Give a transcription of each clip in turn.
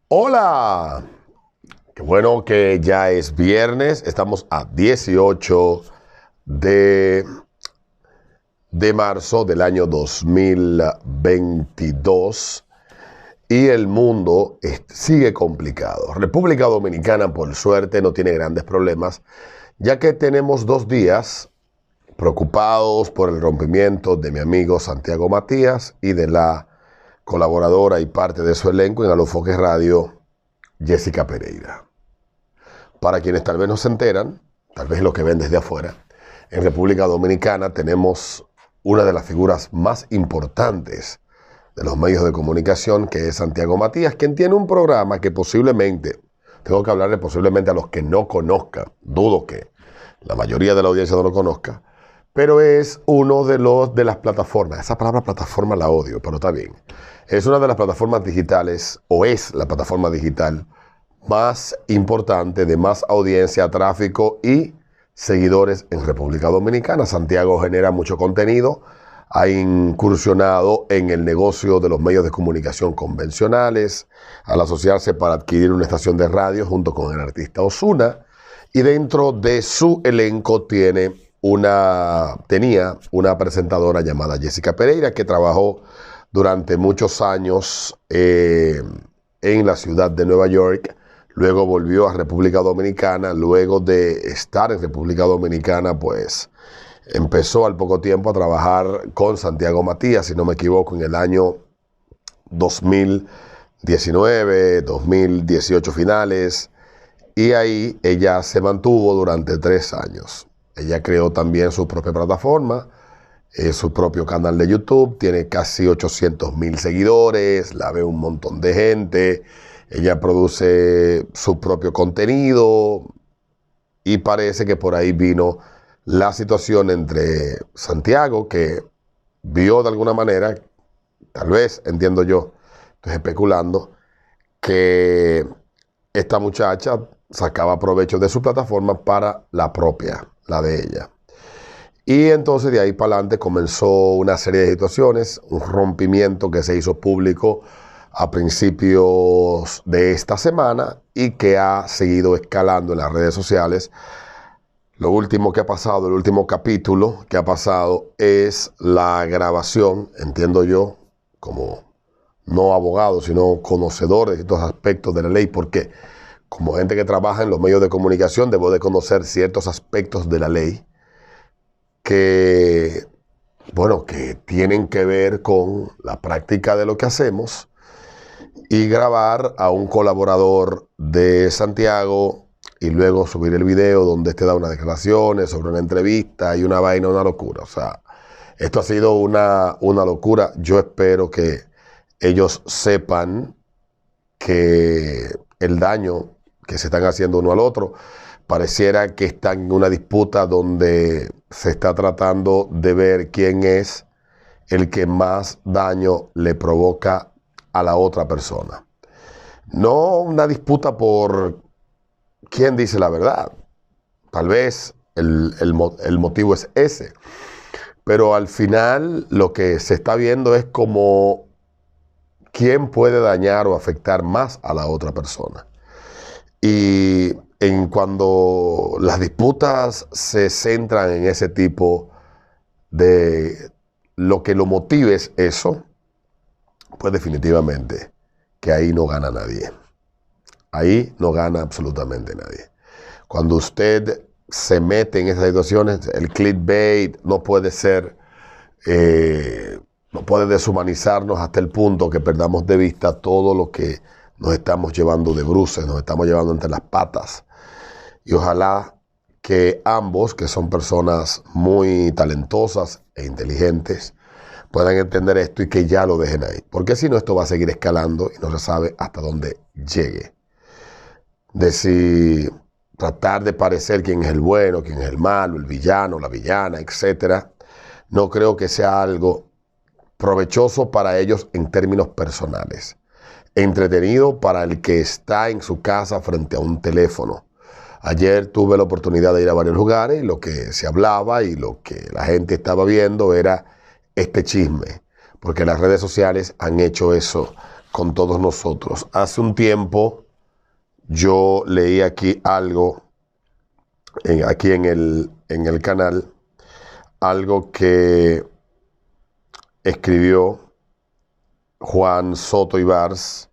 Hola, qué bueno que ya es viernes, estamos a 18 de, de marzo del año 2022 y el mundo sigue complicado. República Dominicana, por suerte, no tiene grandes problemas, ya que tenemos 2 días preocupados por el rompimiento de mi amigo Santiago Matías y de la colaboradora y parte de su elenco en Alofoque Radio, Jessica Pereira. Para quienes tal vez no se enteran, tal vez lo que ven desde afuera, en República Dominicana tenemos una de las figuras más importantes de los medios de comunicación, que es Santiago Matías, quien tiene un programa que posiblemente, tengo que hablarle posiblemente a los que no conozcan, dudo que la mayoría de la audiencia no lo conozca, pero es uno de las plataformas, esa palabra plataforma la odio, pero está bien, es una de las plataformas digitales, o es la plataforma digital más importante, de más audiencia, tráfico y seguidores en República Dominicana. Santiago genera mucho contenido, ha incursionado en el negocio de los medios de comunicación convencionales, al asociarse para adquirir una estación de radio junto con el artista Ozuna, y dentro de su elenco tenía una presentadora llamada Jessica Pereira, que trabajó durante muchos años en la ciudad de Nueva York. Luego volvió a República Dominicana. Luego de estar en República Dominicana, pues empezó al poco tiempo a trabajar con Santiago Matías, si no me equivoco, en el año 2019, 2018 finales. Y ahí ella se mantuvo durante 3 años. Ella creó también su propia plataforma, su propio canal de YouTube. Tiene casi 800,000 seguidores, la ve un montón de gente. Ella produce su propio contenido y parece que por ahí vino la situación entre Santiago, que vio de alguna manera, tal vez, entiendo yo, estoy especulando, que esta muchacha sacaba provecho de su plataforma para la propia, la de ella. Y entonces de ahí para adelante comenzó una serie de situaciones, un rompimiento que se hizo público a principios de esta semana y que ha seguido escalando en las redes sociales. Lo último que ha pasado, el último capítulo que ha pasado es la grabación, entiendo yo, como no abogado, sino conocedor de estos aspectos de la ley, porque como gente que trabaja en los medios de comunicación debo de conocer ciertos aspectos de la ley que, bueno, que tienen que ver con la práctica de lo que hacemos. Y grabar a un colaborador de Santiago y luego subir el video donde este da unas declaraciones sobre una entrevista y una vaina, una locura. O sea, esto ha sido una locura. Yo espero que ellos sepan que el daño que se están haciendo uno al otro, pareciera que están en una disputa donde se está tratando de ver quién es el que más daño le provoca a la otra persona. No una disputa por quién dice la verdad. Tal vez el motivo es ese. Pero al final lo que se está viendo es como quién puede dañar o afectar más a la otra persona. Y cuando las disputas se centran en ese tipo de lo que lo motive es eso, pues definitivamente que ahí no gana nadie. Ahí no gana absolutamente nadie. Cuando usted se mete en esas situaciones, el clickbait no puede ser, no puede deshumanizarnos hasta el punto que perdamos de vista todo lo que nos estamos llevando de bruces, nos estamos llevando entre las patas. Y ojalá que ambos, que son personas muy talentosas e inteligentes, puedan entender esto y que ya lo dejen ahí. Porque si no, esto va a seguir escalando y no se sabe hasta dónde llegue. De si tratar de parecer quién es el bueno, quién es el malo, el villano, la villana, etc. No creo que sea algo provechoso para ellos en términos personales. Entretenido para el que está en su casa frente a un teléfono. Ayer tuve la oportunidad de ir a varios lugares y lo que se hablaba y lo que la gente estaba viendo era este chisme, porque las redes sociales han hecho eso con todos nosotros. Hace un tiempo yo leí aquí algo, aquí en el canal, algo que escribió Juan Soto Ibars,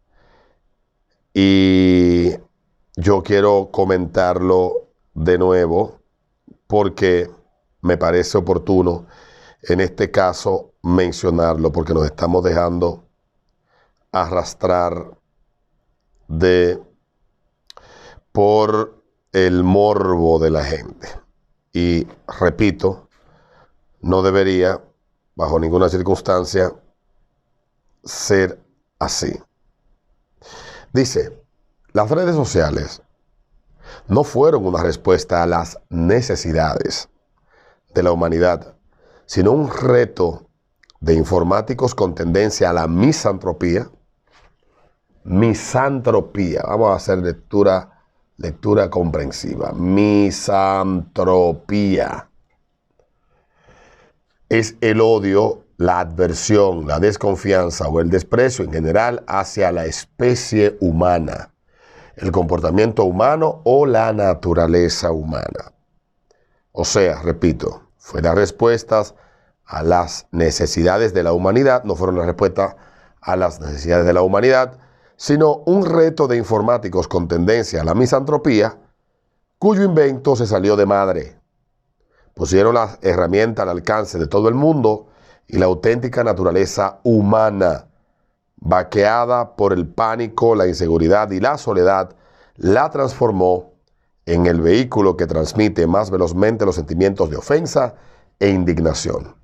y yo quiero comentarlo de nuevo porque me parece oportuno en este caso mencionarlo, porque nos estamos dejando arrastrar por el morbo de la gente. Y repito, no debería bajo ninguna circunstancia ser así. Dice, las redes sociales no fueron una respuesta a las necesidades de la humanidad, sino un reto de informáticos con tendencia a la misantropía. Misantropía, vamos a hacer lectura comprensiva. Misantropía es el odio, la adversión, la desconfianza o el desprecio en general hacia la especie humana, el comportamiento humano o la naturaleza humana. O sea, repito, fueron respuestas a las necesidades de la humanidad, no fueron una respuesta a las necesidades de la humanidad, sino un reto de informáticos con tendencia a la misantropía, cuyo invento se salió de madre. Pusieron las herramientas al alcance de todo el mundo y la auténtica naturaleza humana, vaqueada por el pánico, la inseguridad y la soledad, la transformó en el vehículo que transmite más velozmente los sentimientos de ofensa e indignación.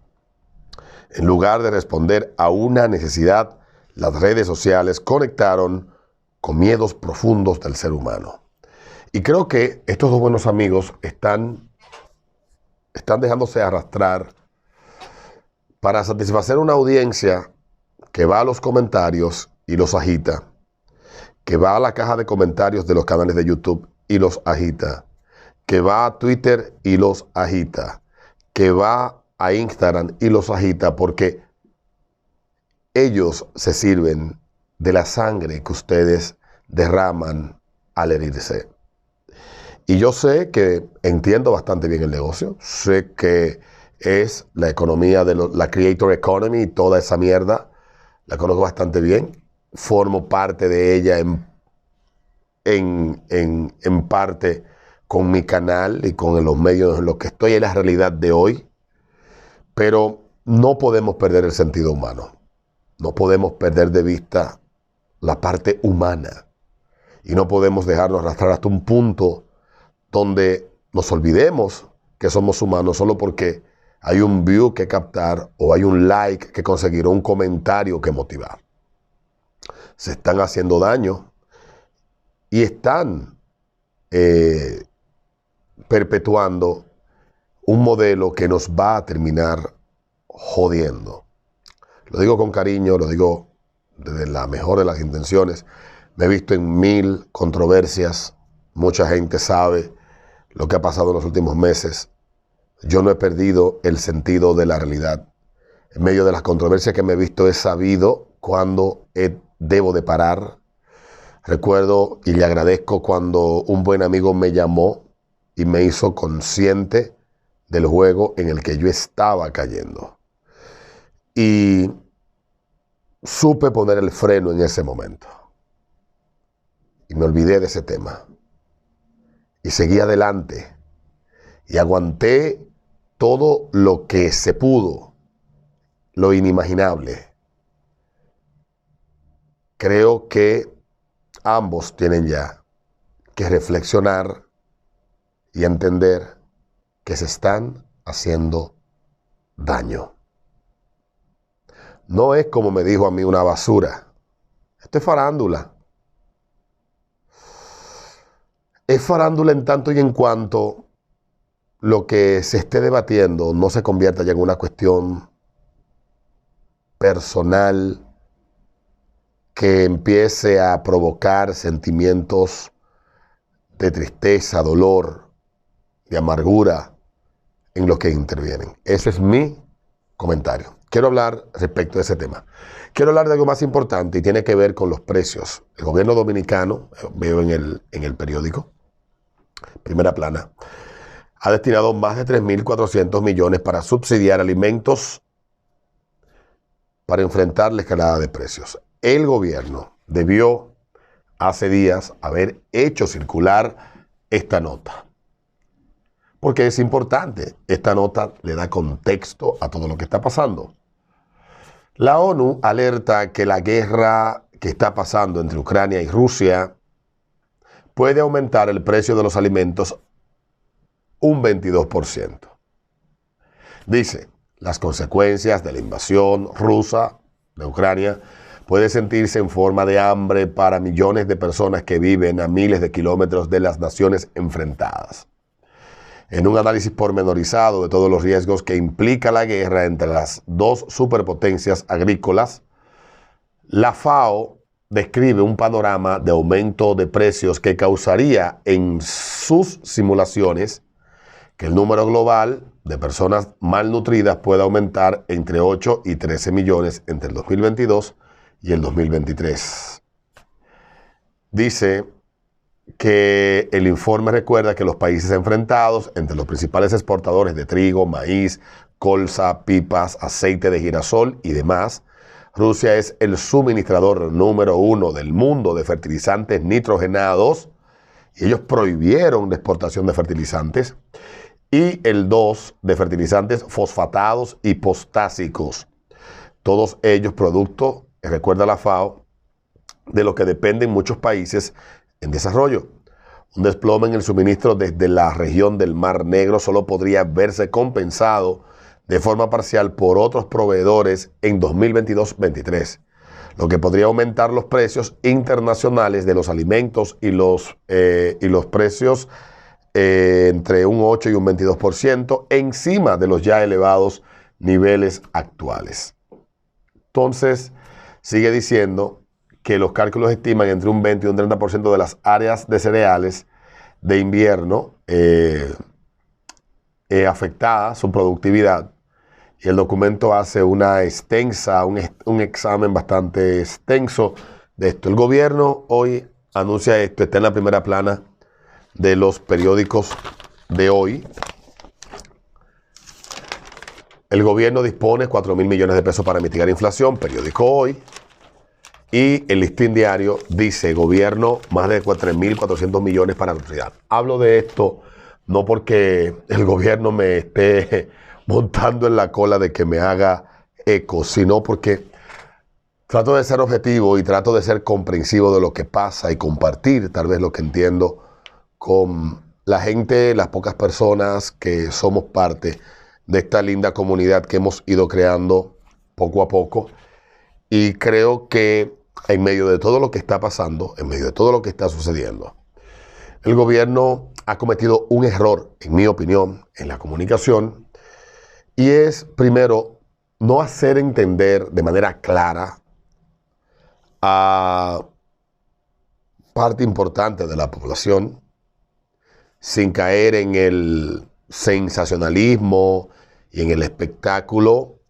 En lugar de responder a una necesidad, las redes sociales conectaron con miedos profundos del ser humano. Y creo que estos dos buenos amigos están dejándose arrastrar para satisfacer una audiencia que va a los comentarios y los agita, que va a la caja de comentarios de los canales de YouTube y los agita, que va a Twitter y los agita, que va a Instagram y los agita, porque ellos se sirven de la sangre que ustedes derraman al herirse. Y yo sé que entiendo bastante bien el negocio, sé que es la economía de la creator economy y toda esa mierda, la conozco bastante bien, formo parte de ella en parte con mi canal y con los medios en los que estoy, en la realidad de hoy, pero no podemos perder el sentido humano, no podemos perder de vista la parte humana y no podemos dejarnos arrastrar hasta un punto donde nos olvidemos que somos humanos solo porque hay un view que captar o hay un like que conseguir o un comentario que motivar. Se están haciendo daño y están perpetuando un modelo que nos va a terminar jodiendo. Lo digo con cariño, lo digo desde la mejor de las intenciones. Me he visto en 1000 controversias. Mucha gente sabe lo que ha pasado en los últimos meses. Yo no he perdido el sentido de la realidad. En medio de las controversias que me he visto, he sabido cuándo debo de parar. Recuerdo y le agradezco cuando un buen amigo me llamó y me hizo consciente del juego en el que yo estaba cayendo. Y supe poner el freno en ese momento. Y me olvidé de ese tema. Y seguí adelante. Y aguanté todo lo que se pudo, lo inimaginable. Creo que ambos tienen ya que reflexionar y entender que se están haciendo daño. No es como me dijo a mí una basura. Esto es farándula. Es farándula en tanto y en cuanto lo que se esté debatiendo no se convierta ya en una cuestión personal que empiece a provocar sentimientos de tristeza, dolor, de amargura en los que intervienen. Ese es mi comentario. quiero hablar respecto a ese tema. Quiero hablar de algo más importante y tiene que ver con los precios. El gobierno dominicano, veo en el periódico, primera plana, ha destinado más de 3.400 millones para subsidiar alimentos para enfrentar la escalada de precios. El gobierno debió hace días haber hecho circular esta nota, porque es importante. Esta nota le da contexto a todo lo que está pasando. La ONU alerta que la guerra que está pasando entre Ucrania y Rusia puede aumentar el precio de los alimentos un 22%. Dice, las consecuencias de la invasión rusa de Ucrania puede sentirse en forma de hambre para millones de personas que viven a miles de kilómetros de las naciones enfrentadas. En un análisis pormenorizado de todos los riesgos que implica la guerra entre las dos superpotencias agrícolas, la FAO describe un panorama de aumento de precios que causaría en sus simulaciones que el número global de personas malnutridas pueda aumentar entre 8 y 13 millones entre el 2022 y el 2023. Dice que el informe recuerda que los países enfrentados, entre los principales exportadores de trigo, maíz, colza, pipas, aceite de girasol y demás, Rusia es el suministrador número 1 del mundo de fertilizantes nitrogenados, y ellos prohibieron la exportación de fertilizantes, y el 2 de fertilizantes fosfatados y postásicos. Todos ellos producto, recuerda la FAO, de lo que dependen muchos países en desarrollo. Un desplome en el suministro desde la región del Mar Negro solo podría verse compensado de forma parcial por otros proveedores en 2022-23, lo que podría aumentar los precios internacionales de los alimentos y los precios entre un 8 y un 22% encima de los ya elevados niveles actuales. Entonces, sigue diciendo que los cálculos estiman entre un 20 y un 30% de las áreas de cereales de invierno afectada su productividad. Y el documento hace un examen bastante extenso de esto. El gobierno hoy anuncia esto, está en la primera plana de los periódicos de hoy. El gobierno dispone 4.000 millones de pesos para mitigar inflación, periódico Hoy. Y el Listín Diario dice, gobierno, más de 3.400 millones para la autoridad. Hablo de esto no porque el gobierno me esté montando en la cola de que me haga eco, sino porque trato de ser objetivo y trato de ser comprensivo de lo que pasa y compartir tal vez lo que entiendo con la gente, las pocas personas que somos parte de esta linda comunidad que hemos ido creando poco a poco. Y creo que en medio de todo lo que está pasando, en medio de todo lo que está sucediendo, el gobierno ha cometido un error, en mi opinión, en la comunicación, y es, primero, no hacer entender de manera clara a parte importante de la población, sin caer en el sensacionalismo y en el espectáculo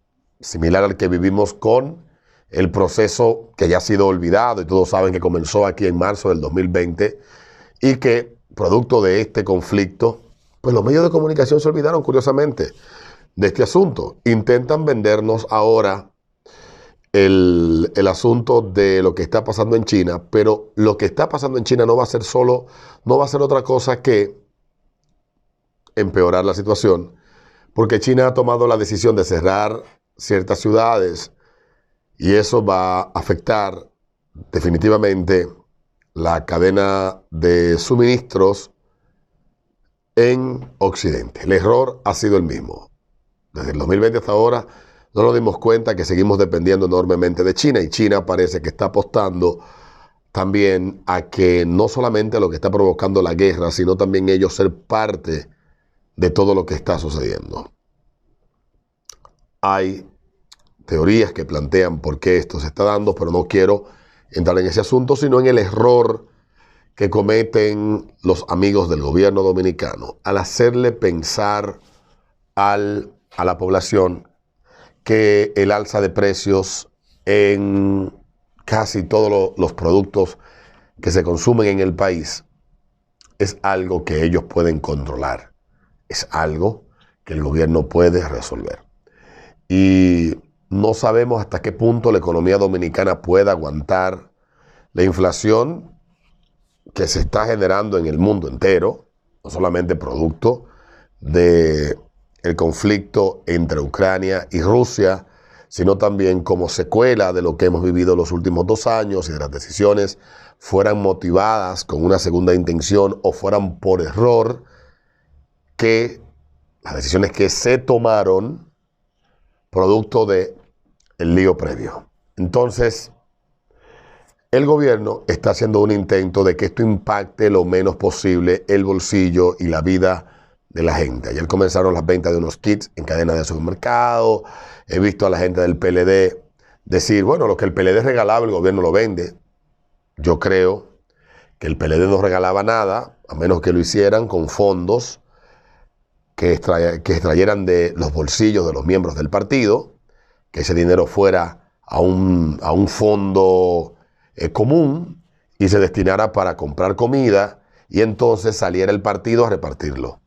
similar al que vivimos con el proceso que ya ha sido olvidado y todos saben que comenzó aquí en marzo del 2020 y que, producto de este conflicto, pues los medios de comunicación se olvidaron curiosamente de este asunto. Intentan vendernos ahora el asunto de lo que está pasando en China, pero lo que está pasando en China no va a ser otra cosa que empeorar la situación, porque China ha tomado la decisión de cerrar ciertas ciudades y eso va a afectar definitivamente la cadena de suministros en Occidente. El error ha sido el mismo. Desde el 2020 hasta ahora no nos dimos cuenta que seguimos dependiendo enormemente de China, y China parece que está apostando también a que no solamente lo que está provocando la guerra, sino también ellos ser parte de todo lo que está sucediendo. Hay teorías que plantean por qué esto se está dando, pero no quiero entrar en ese asunto, sino en el error que cometen los amigos del gobierno dominicano al hacerle pensar a la población que el alza de precios en casi todos los productos que se consumen en el país es algo que ellos pueden controlar, es algo que el gobierno puede resolver. Y no sabemos hasta qué punto la economía dominicana pueda aguantar la inflación que se está generando en el mundo entero, no solamente producto del conflicto entre Ucrania y Rusia, sino también como secuela de lo que hemos vivido los últimos 2 años y de las decisiones fueran motivadas con una segunda intención o fueran por error, que las decisiones que se tomaron producto del lío previo. Entonces, el gobierno está haciendo un intento de que esto impacte lo menos posible el bolsillo y la vida de la gente. Ayer comenzaron las ventas de unos kits en cadena de supermercado. He visto a la gente del PLD decir, bueno, lo que el PLD regalaba, el gobierno lo vende. Yo creo que el PLD no regalaba nada, a menos que lo hicieran con fondos que extrayeran de los bolsillos de los miembros del partido, que ese dinero fuera a un fondo común y se destinara para comprar comida y entonces saliera el partido a repartirlo.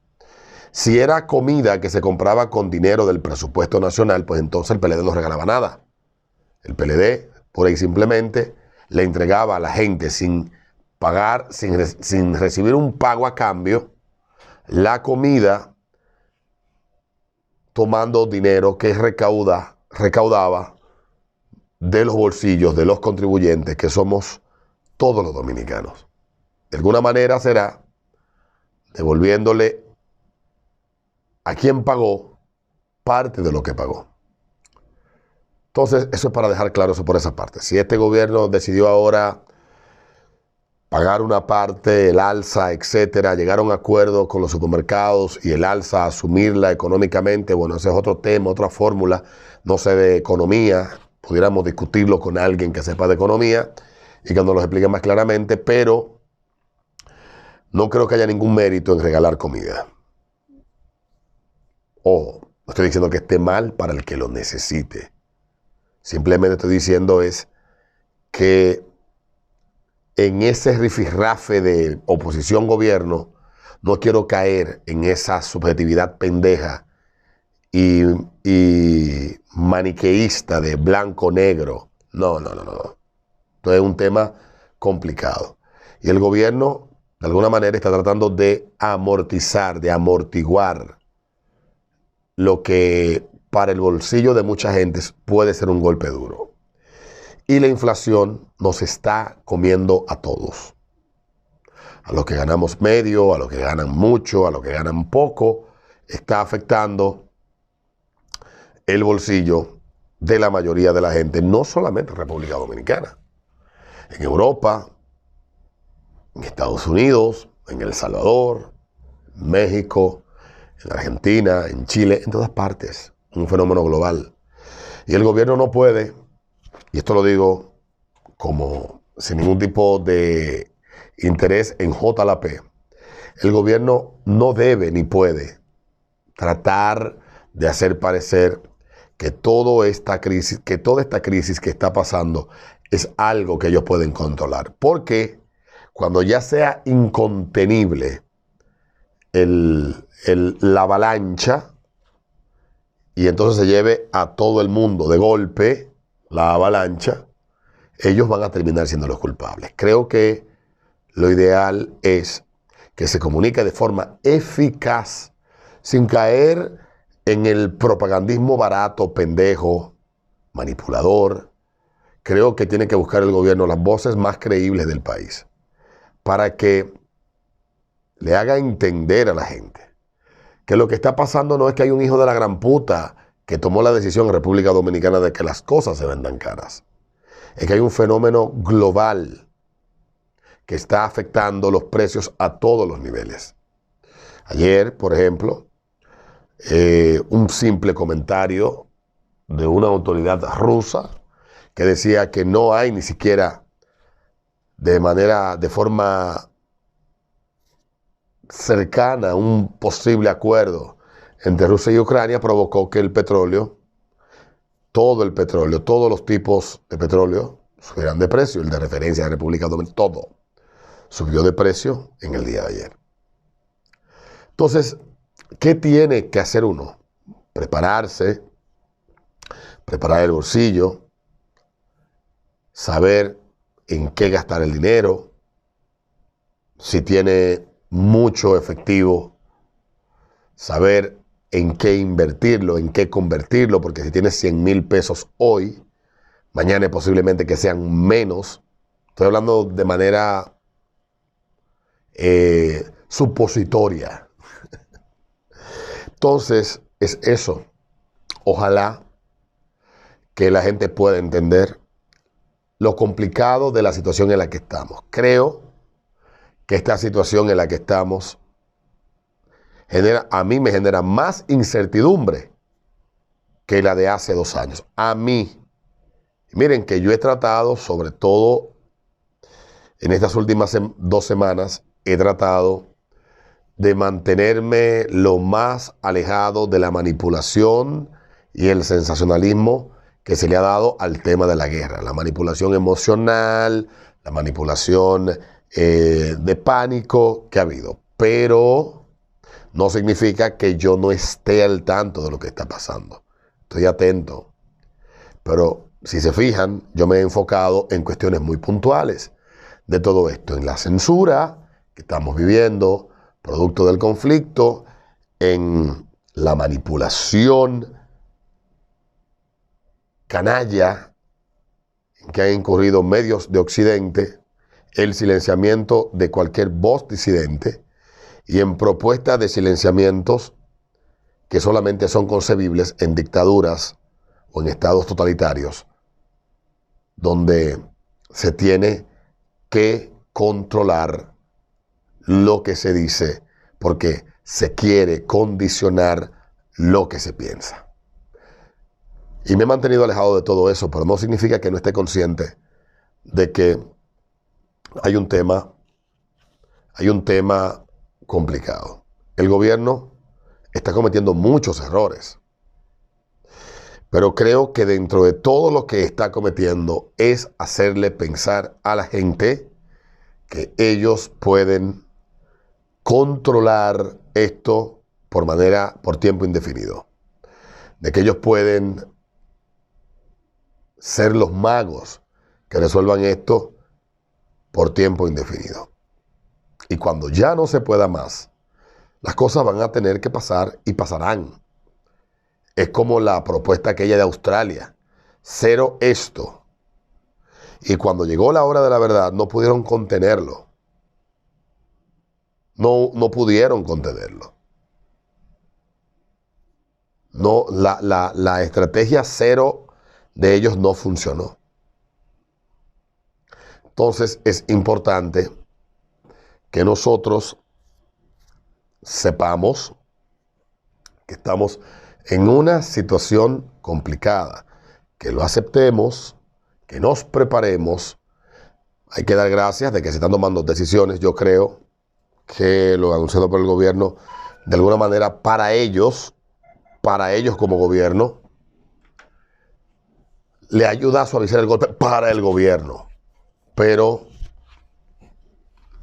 Si era comida que se compraba con dinero del presupuesto nacional, pues entonces el PLD no regalaba nada. El PLD, por ahí simplemente, le entregaba a la gente sin pagar, sin recibir un pago a cambio, la comida, tomando dinero que recaudaba de los bolsillos de los contribuyentes, que somos todos los dominicanos. De alguna manera será devolviéndole a quien pagó parte de lo que pagó. Entonces, eso es para dejar claro eso por esa parte. Si este gobierno decidió ahora pagar una parte, el alza, etcétera, llegar a un acuerdo con los supermercados y el alza asumirla económicamente, bueno, ese es otro tema, otra fórmula, no sé de economía, pudiéramos discutirlo con alguien que sepa de economía y que nos lo explique más claramente, pero no creo que haya ningún mérito en regalar comida. Ojo, no estoy diciendo que esté mal para el que lo necesite. Simplemente estoy diciendo es que en ese rifirrafe de oposición-gobierno no quiero caer en esa subjetividad pendeja y maniqueísta de blanco-negro. No. Esto es un tema complicado. Y el gobierno, de alguna manera, está tratando de amortizar, de amortiguar lo que para el bolsillo de mucha gente puede ser un golpe duro. Y la inflación nos está comiendo a todos. A los que ganamos medio, a los que ganan mucho, a los que ganan poco, está afectando el bolsillo de la mayoría de la gente, no solamente en República Dominicana. En Europa, en Estados Unidos, en El Salvador, en México, en Argentina, en Chile, en todas partes. Un fenómeno global. Y el gobierno no puede, y esto lo digo como sin ningún tipo de interés en JLP, el gobierno no debe ni puede tratar de hacer parecer que toda esta crisis que está pasando es algo que ellos pueden controlar. Porque cuando ya sea incontenible la avalancha y entonces se lleve a todo el mundo de golpe la avalancha, ellos van a terminar siendo los culpables. Creo que lo ideal es que se comunique de forma eficaz, sin caer en el propagandismo barato, pendejo, manipulador. Creo que tiene que buscar el gobierno las voces más creíbles del país para que le haga entender a la gente que lo que está pasando no es que hay un hijo de la gran puta que tomó la decisión en República Dominicana de que las cosas se vendan caras. Es que hay un fenómeno global que está afectando los precios a todos los niveles. Ayer, por ejemplo, un simple comentario de una autoridad rusa que decía que no hay ni siquiera de forma cercana un posible acuerdo entre Rusia y Ucrania, provocó que el petróleo todo el petróleo, todos los tipos de petróleo subirán de precio. El de referencia de República Dominicana, todo subió de precio en el día de ayer. Entonces, ¿qué tiene que hacer uno? Prepararse, preparar el bolsillo, saber en qué gastar el dinero, si tiene mucho efectivo, saber en qué invertirlo, en qué convertirlo, porque si tienes 100,000 pesos hoy, mañana es posiblemente que sean menos. Estoy hablando de manera supositoria. Entonces, es eso. Ojalá que la gente pueda entender lo complicado de la situación en la que estamos. Creo que esta situación en la que estamos a mí me genera más incertidumbre que la de hace 2 años. A mí. Miren que yo he tratado, sobre todo en estas últimas 2 semanas, he tratado de mantenerme lo más alejado de la manipulación y el sensacionalismo que se le ha dado al tema de la guerra. La manipulación emocional, la manipulación de pánico que ha habido. Pero no significa que yo no esté al tanto de lo que está pasando. Estoy atento. Pero si se fijan, yo me he enfocado en cuestiones muy puntuales de todo esto. En la censura que estamos viviendo, producto del conflicto, en la manipulación canalla en que han incurrido medios de Occidente, el silenciamiento de cualquier voz disidente, y en propuestas de silenciamientos que solamente son concebibles en dictaduras o en estados totalitarios, donde se tiene que controlar lo que se dice, porque se quiere condicionar lo que se piensa. Y me he mantenido alejado de todo eso, pero no significa que no esté consciente de que hay un tema complicado. El gobierno está cometiendo muchos errores, pero creo que dentro de todo lo que está cometiendo es hacerle pensar a la gente que ellos pueden controlar esto por tiempo indefinido, de que ellos pueden ser los magos que resuelvan esto por tiempo indefinido. Y cuando ya no se pueda más, las cosas van a tener que pasar y pasarán. Es como la propuesta aquella de Australia: cero esto. Y cuando llegó la hora de la verdad, no pudieron contenerlo. No pudieron contenerlo. No, la estrategia cero de ellos no funcionó. Entonces es importante que nosotros sepamos que estamos en una situación complicada, que lo aceptemos, que nos preparemos. Hay que dar gracias de que se están tomando decisiones. Yo creo que lo anunciado por el gobierno, de alguna manera, para ellos como gobierno, le ayuda a suavizar el golpe para el gobierno. Pero,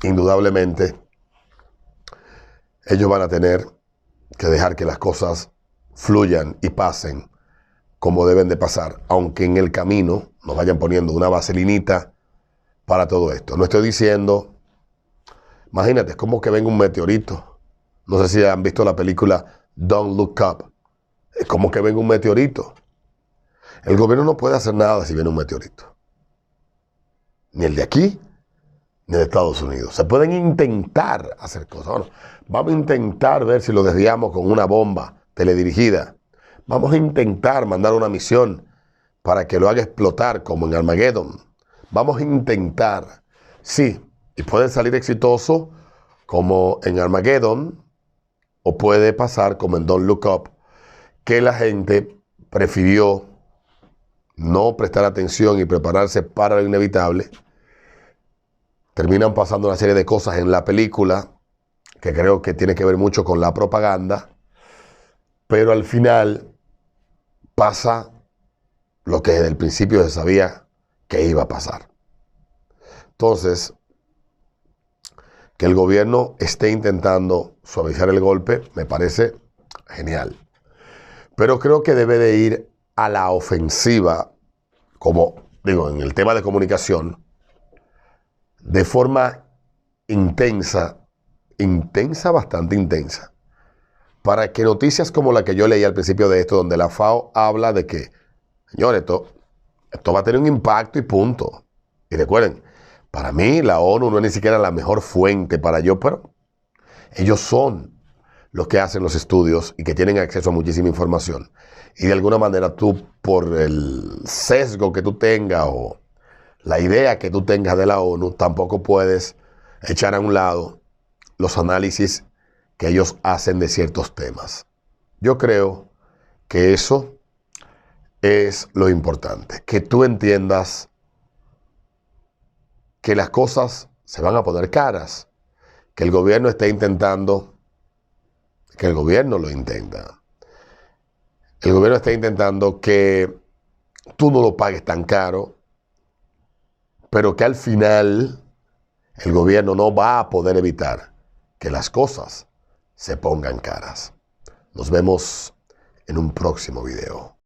indudablemente, ellos van a tener que dejar que las cosas fluyan y pasen como deben de pasar, aunque en el camino nos vayan poniendo una vaselinita para todo esto. No estoy diciendo, imagínate, es como que venga un meteorito. No sé si han visto la película Don't Look Up. Es como que venga un meteorito. El gobierno no puede hacer nada si viene un meteorito. Ni el de aquí, ni de Estados Unidos. Se pueden intentar hacer cosas. Bueno, vamos a intentar ver si lo desviamos con una bomba teledirigida. Vamos a intentar mandar una misión para que lo haga explotar como en Armageddon. Vamos a intentar, sí, y puede salir exitoso como en Armageddon, o puede pasar como en Don't Look Up, que la gente prefirió no prestar atención y prepararse para lo inevitable. Terminan pasando una serie de cosas en la película que creo que tiene que ver mucho con la propaganda, pero al final pasa lo que desde el principio se sabía que iba a pasar. Entonces, que el gobierno esté intentando suavizar el golpe me parece genial. Pero creo que debe de ir a la ofensiva, como digo, en el tema de comunicación, de forma intensa, bastante intensa, para que noticias como la que yo leí al principio de esto, donde la FAO habla de que, señores, esto va a tener un impacto y punto. Y recuerden, para mí la ONU no es ni siquiera la mejor fuente para yo, pero ellos son los que hacen los estudios y que tienen acceso a muchísima información. Y de alguna manera tú, por el sesgo que tú tengas o la idea que tú tengas de la ONU, tampoco puedes echar a un lado los análisis que ellos hacen de ciertos temas. Yo creo que eso es lo importante, que tú entiendas que las cosas se van a poner caras, que el gobierno está intentando, que el gobierno lo intenta. El gobierno está intentando que tú no lo pagues tan caro, pero que al final el gobierno no va a poder evitar que las cosas se pongan caras. Nos vemos en un próximo video.